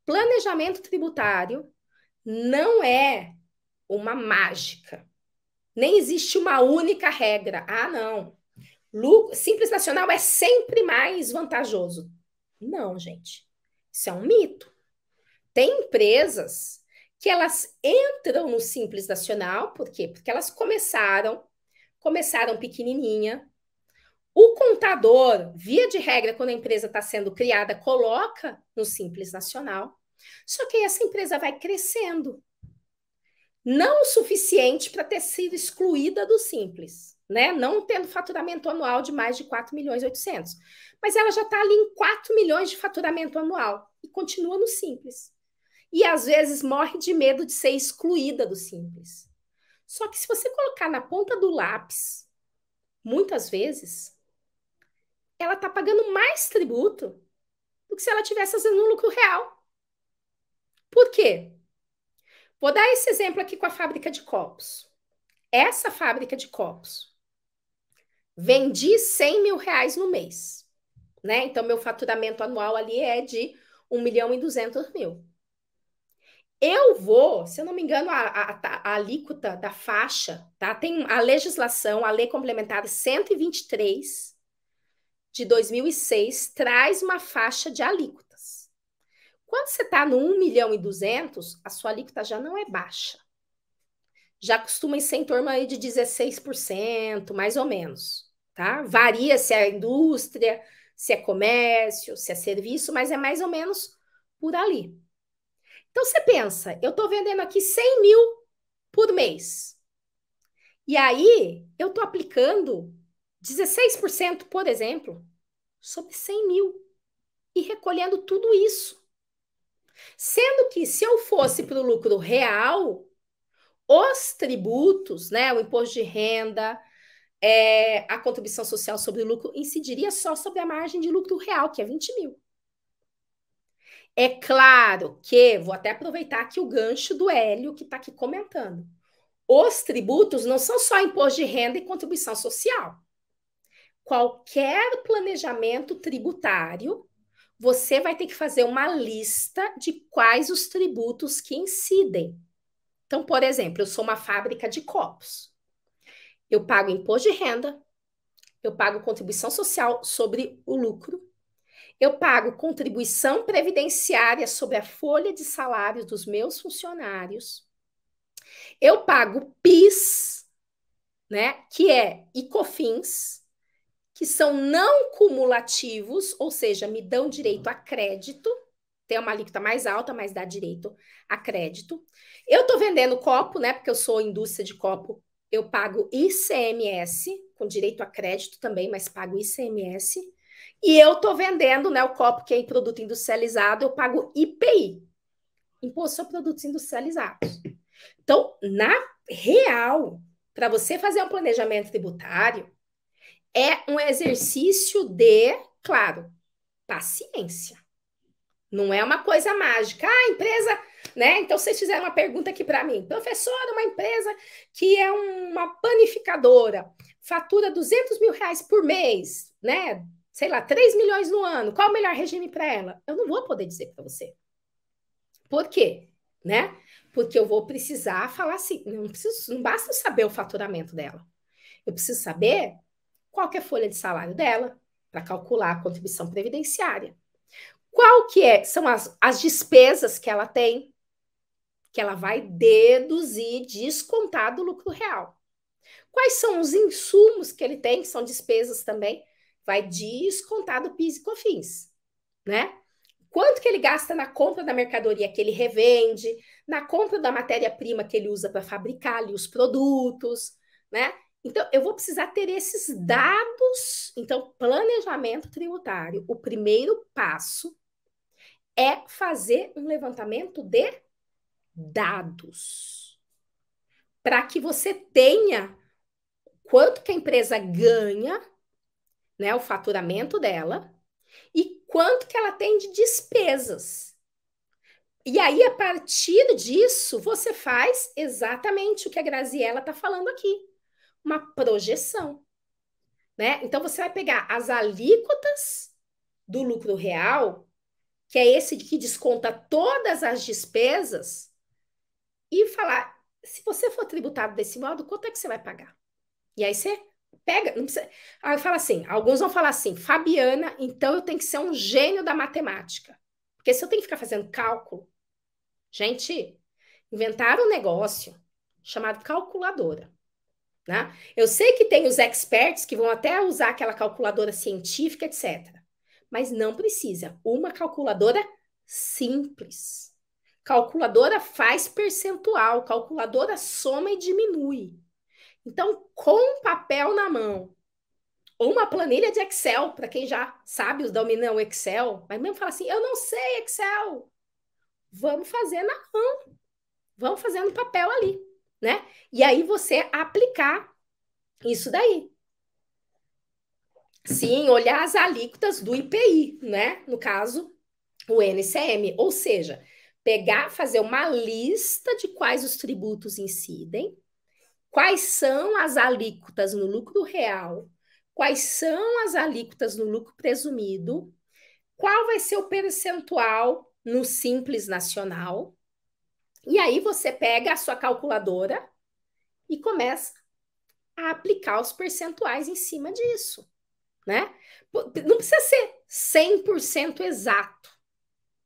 planejamento tributário não é uma mágica. Nem existe uma única regra. Ah, não. Simples Nacional é sempre mais vantajoso. Não, gente. Isso é um mito. Tem empresas que elas entram no Simples Nacional, por quê? Porque elas começaram pequenininha. O contador, via de regra, quando a empresa está sendo criada, coloca no Simples Nacional. Só que aí essa empresa vai crescendo. Não o suficiente para ter sido excluída do Simples, né? Não tendo faturamento anual de mais de 4 milhões e 800. Mas ela já está ali em 4 milhões de faturamento anual e continua no Simples. E às vezes morre de medo de ser excluída do Simples. Só que se você colocar na ponta do lápis, muitas vezes, ela está pagando mais tributo do que se ela tivesse fazendo um lucro real. Por quê? Vou dar esse exemplo aqui com a fábrica de copos. Essa fábrica de copos, vendi 100 mil reais no mês, né? Então, meu faturamento anual ali é de 1 milhão e 200 mil. Eu vou, se eu não me engano, a alíquota da faixa, tá? Tem a legislação, a lei complementar 123 de 2006, traz uma faixa de alíquotas. Quando você está no 1 milhão e 200, a sua alíquota já não é baixa. Já costuma ser em torno aí de 16%, mais ou menos, tá? Varia se é indústria, se é comércio, se é serviço, mas é mais ou menos por ali. Então, você pensa, eu estou vendendo aqui 100 mil por mês. E aí, eu estou aplicando 16%, por exemplo, sobre 100 mil e recolhendo tudo isso. Sendo que se eu fosse para o lucro real, os tributos, né, o imposto de renda, a contribuição social sobre o lucro, incidiria só sobre a margem de lucro real, que é 20 mil. É claro que, vou até aproveitar aqui o gancho do Hélio, que está aqui comentando. Os tributos não são só imposto de renda e contribuição social. Qualquer planejamento tributário, você vai ter que fazer uma lista de quais os tributos que incidem. Então, por exemplo, eu sou uma fábrica de copos. Eu pago imposto de renda, eu pago contribuição social sobre o lucro, eu pago contribuição previdenciária sobre a folha de salários dos meus funcionários, eu pago PIS, né, que é e COFINS, que são não cumulativos, ou seja, me dão direito a crédito, tem uma alíquota mais alta, mas dá direito a crédito. Eu estou vendendo copo, né, porque eu sou indústria de copo, eu pago ICMS, com direito a crédito também, mas pago ICMS. E eu estou vendendo, né, o copo que é em produto industrializado, eu pago IPI, Imposto sobre Produtos Industrializados. Então, na real, para você fazer um planejamento tributário, é um exercício de, claro, paciência. Não é uma coisa mágica. Ah, a empresa, né? Então, vocês fizeram uma pergunta aqui para mim. Professora, uma empresa que é uma panificadora, fatura 200 mil reais por mês, né? Sei lá, 3 milhões no ano. Qual o melhor regime para ela? Eu não vou poder dizer para você. Por quê? Né? Porque eu vou precisar falar assim, não basta saber o faturamento dela. Eu preciso saber qual que é a folha de salário dela para calcular a contribuição previdenciária. Qual que são as despesas que ela tem, que ela vai deduzir, descontar do lucro real. Quais são os insumos que ele tem, que são despesas também, vai descontar do PIS e COFINS, né? Quanto que ele gasta na compra da mercadoria que ele revende, na compra da matéria-prima que ele usa para fabricar ali os produtos, né? Então, eu vou precisar ter esses dados. Então, planejamento tributário, o primeiro passo é fazer um levantamento de dados, para que você tenha quanto que a empresa ganha, né, o faturamento dela, e quanto que ela tem de despesas. E aí, a partir disso, você faz exatamente o que a Graziella está falando aqui, uma projeção, né? Então, você vai pegar as alíquotas do lucro real que é esse de que desconta todas as despesas, e falar, se você for tributado desse modo, quanto é que você vai pagar? E aí você pega, não precisa. Aí fala assim, alguns vão falar assim, Fabiana, então eu tenho que ser um gênio da matemática. Porque se eu tenho que ficar fazendo cálculo, gente, inventaram um negócio chamado calculadora, né? Eu sei que tem os experts que vão até usar aquela calculadora científica, etc. Mas não precisa. Uma calculadora simples. Calculadora faz percentual, calculadora soma e diminui. Então, com papel na mão, ou uma planilha de Excel, para quem já sabe, domina o Excel, mas mesmo fala assim, eu não sei Excel. Vamos fazer na mão, vamos fazer no papel ali, né? E aí você aplicar isso daí. Sim, olhar as alíquotas do IPI, né? No caso, o NCM, ou seja, pegar, fazer uma lista de quais os tributos incidem, quais são as alíquotas no lucro real, quais são as alíquotas no lucro presumido, qual vai ser o percentual no Simples Nacional, e aí você pega a sua calculadora e começa a aplicar os percentuais em cima disso, né? Não precisa ser 100% exato,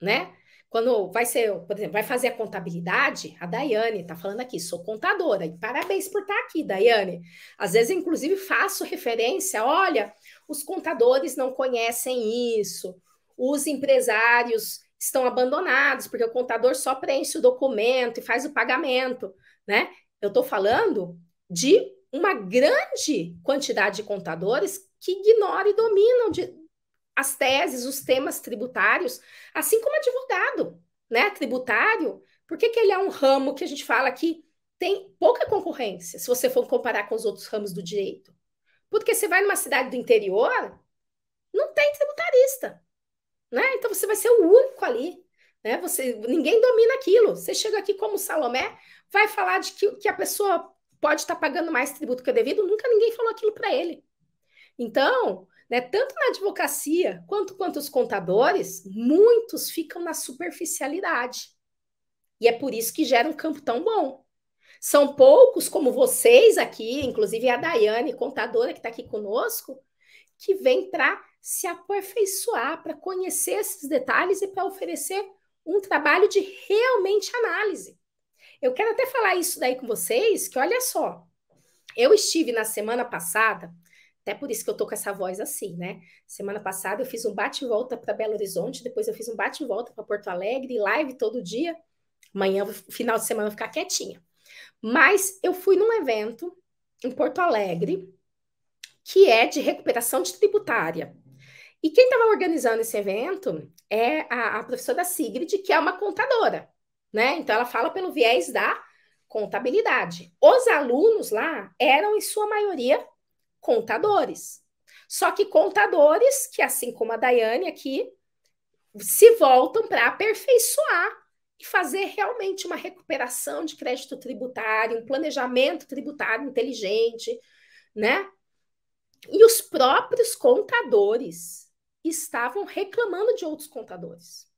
né? Quando vai ser, por exemplo, vai fazer a contabilidade, a Daiane está falando aqui, sou contadora, e parabéns por estar aqui, Daiane. Às vezes, inclusive, faço referência, olha, os contadores não conhecem isso, os empresários estão abandonados, porque o contador só preenche o documento e faz o pagamento, né? Eu estou falando de uma grande quantidade de contadores que ignoram e dominam as teses, os temas tributários, assim como advogado, né? Tributário, por que ele é um ramo que a gente fala que tem pouca concorrência, se você for comparar com os outros ramos do direito? Porque você vai numa cidade do interior, não tem tributarista, né? Então você vai ser o único ali, né? Ninguém domina aquilo. Você chega aqui como Salomé, vai falar de que a pessoa pode estar pagando mais tributo que o devido, nunca ninguém falou aquilo para ele. Então, né, tanto na advocacia quanto os contadores, muitos ficam na superficialidade. E é por isso que gera um campo tão bom. São poucos como vocês aqui, inclusive a Daiane, contadora que está aqui conosco, que vem para se aperfeiçoar, para conhecer esses detalhes e para oferecer um trabalho de realmente análise. Eu quero até falar isso daí com vocês, que olha só, eu estive na semana passada, até por isso que eu tô com essa voz assim, né? Semana passada eu fiz um bate e volta para Belo Horizonte, depois eu fiz um bate e volta para Porto Alegre, live todo dia. Amanhã, final de semana, eu vou ficar quietinha. Mas eu fui num evento em Porto Alegre que é de recuperação de tributária. E quem estava organizando esse evento é a professora Sigrid, que é uma contadora, né? Então ela fala pelo viés da contabilidade. Os alunos lá eram, em sua maioria, contadores. Só que contadores que, assim como a Daiane aqui, se voltam para aperfeiçoar e fazer realmente uma recuperação de crédito tributário, um planejamento tributário inteligente, né? E os próprios contadores estavam reclamando de outros contadores,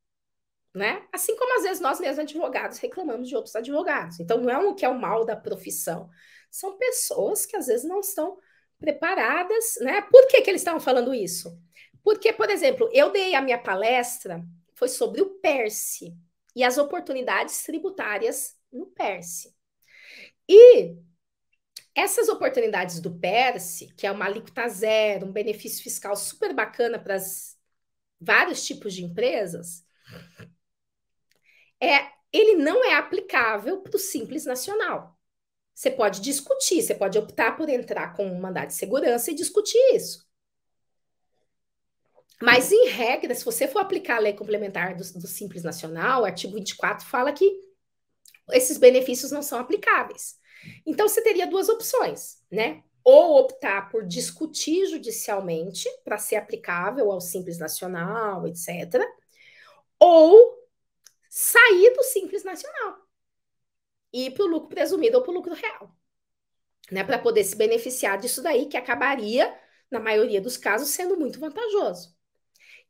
né? Assim como às vezes nós mesmos advogados reclamamos de outros advogados. Então não é um que é o mal da profissão, são pessoas que às vezes não estão preparadas, né? Por que eles estavam falando isso? Porque, por exemplo, eu dei a minha palestra, foi sobre o PERSE e as oportunidades tributárias no PERSE. E essas oportunidades do PERSE, que é uma alíquota zero, um benefício fiscal super bacana para vários tipos de empresas, ele não é aplicável para o Simples Nacional. Você pode discutir, você pode optar por entrar com um mandado de segurança e discutir isso. Mas, em regra, se você for aplicar a lei complementar do Simples Nacional, o artigo 24 fala que esses benefícios não são aplicáveis. Então, você teria duas opções, né? Ou optar por discutir judicialmente para ser aplicável ao Simples Nacional, etc. Ou sair do Simples Nacional e ir para o lucro presumido ou para o lucro real, né? Para poder se beneficiar disso daí, que acabaria, na maioria dos casos, sendo muito vantajoso.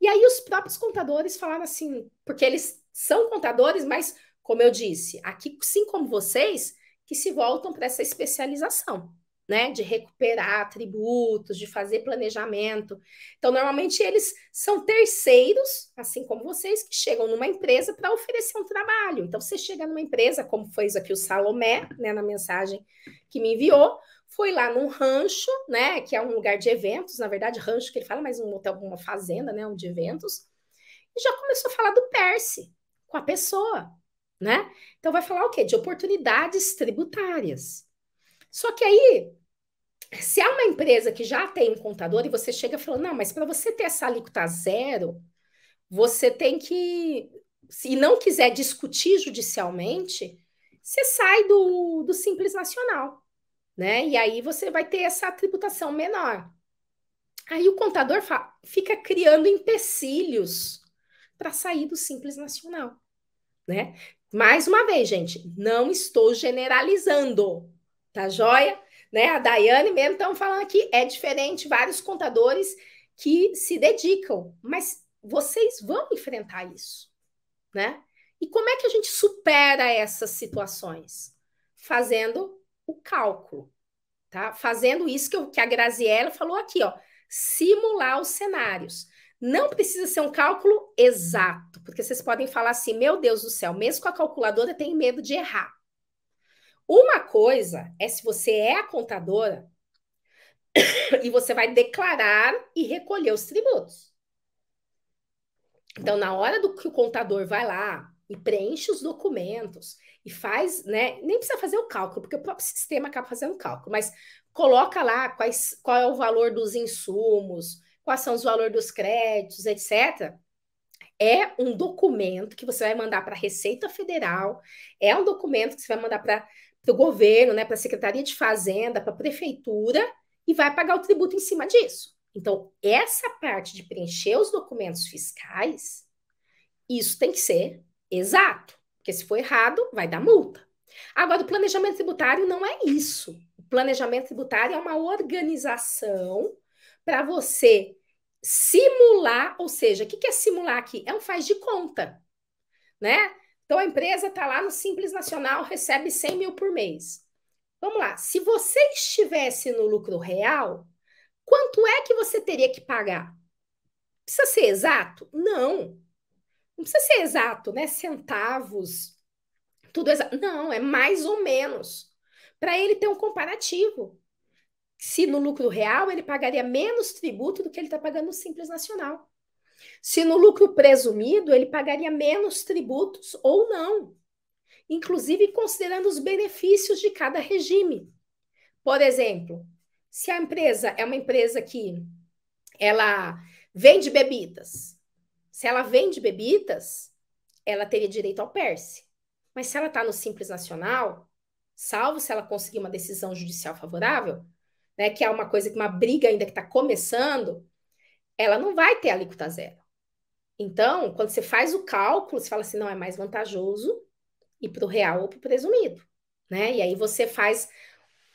E aí os próprios contadores falaram assim, porque eles são contadores, mas, como eu disse, aqui, assim como vocês, que se voltam para essa especialização, né? De recuperar tributos, de fazer planejamento. Então, normalmente, eles são terceiros, assim como vocês, que chegam numa empresa para oferecer um trabalho. Então, você chega numa empresa, como fez aqui o Salomé, né, na mensagem que me enviou, foi lá num rancho, né, que é um lugar de eventos, na verdade, rancho que ele fala, mas um hotel, uma fazenda, né, um de eventos, e já começou a falar do Perse com a pessoa, né? Então vai falar o quê? De oportunidades tributárias. Só que aí, se é uma empresa que já tem um contador e você chega falando, não, mas para você ter essa alíquota zero, você tem que, se não quiser discutir judicialmente, você sai do Simples Nacional, né? E aí você vai ter essa tributação menor. Aí o contador fica criando empecilhos para sair do Simples Nacional, né? Mais uma vez, gente, não estou generalizando, tá joia? Né? A Daiane mesmo estão falando aqui, é diferente, vários contadores que se dedicam, mas vocês vão enfrentar isso, né? E como é que a gente supera essas situações? Fazendo o cálculo, tá? Fazendo isso que a Graziella falou aqui, ó, simular os cenários. Não precisa ser um cálculo exato, porque vocês podem falar assim, meu Deus do céu, mesmo com a calculadora, eu tenho medo de errar. Uma coisa é se você é a contadora e você vai declarar e recolher os tributos. Então, na hora do que o contador vai lá e preenche os documentos e faz, né? Nem precisa fazer o cálculo, porque o próprio sistema acaba fazendo o cálculo, mas coloca lá qual é o valor dos insumos, quais são os valores dos créditos, etc. É um documento que você vai mandar para a Receita Federal, é um documento que você vai mandar para o governo, né, para a Secretaria de Fazenda, para a Prefeitura, e vai pagar o tributo em cima disso. Então, essa parte de preencher os documentos fiscais, isso tem que ser exato, porque se for errado, vai dar multa. Agora, o planejamento tributário não é isso. O planejamento tributário é uma organização para você simular, ou seja, o que é simular aqui? É um faz de conta, né? Então a empresa está lá no Simples Nacional, recebe 100 mil por mês. Vamos lá, se você estivesse no lucro real, quanto é que você teria que pagar? Precisa ser exato? Não. Não precisa ser exato, né? Centavos, tudo exato. Não, é mais ou menos. Para ele ter um comparativo. Se no lucro real ele pagaria menos tributo do que ele está pagando no Simples Nacional. Se no lucro presumido ele pagaria menos tributos ou não, inclusive considerando os benefícios de cada regime. Por exemplo, se a empresa é uma empresa que ela vende bebidas, se ela vende bebidas, ela teria direito ao PERSE. Mas se ela está no Simples Nacional, salvo se ela conseguir uma decisão judicial favorável, né, que é uma coisa que uma briga ainda que está começando, ela não vai ter alíquota zero. Então, quando você faz o cálculo, você fala assim, não, é mais vantajoso ir para o real ou para o presumido, né? E aí você faz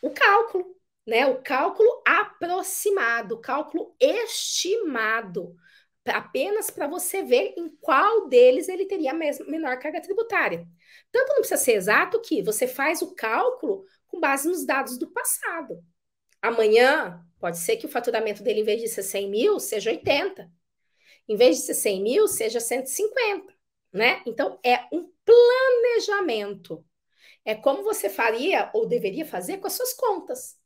o cálculo, né? O cálculo aproximado, o cálculo estimado, apenas para você ver em qual deles ele teria a menor carga tributária. Tanto não precisa ser exato que você faz o cálculo com base nos dados do passado. Amanhã, pode ser que o faturamento dele, em vez de ser 100 mil, seja 80. Em vez de ser 100 mil, seja 150, né? Então, é um planejamento. É como você faria ou deveria fazer com as suas contas,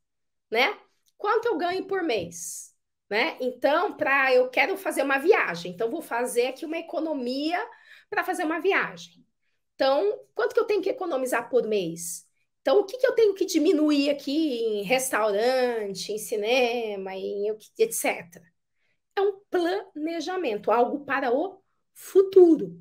né? Quanto eu ganho por mês, né? Então, eu quero fazer uma viagem, então vou fazer aqui uma economia para fazer uma viagem. Então, quanto que eu tenho que economizar por mês? Então, o que eu tenho que diminuir aqui em restaurante, em cinema, etc. É um planejamento, algo para o futuro.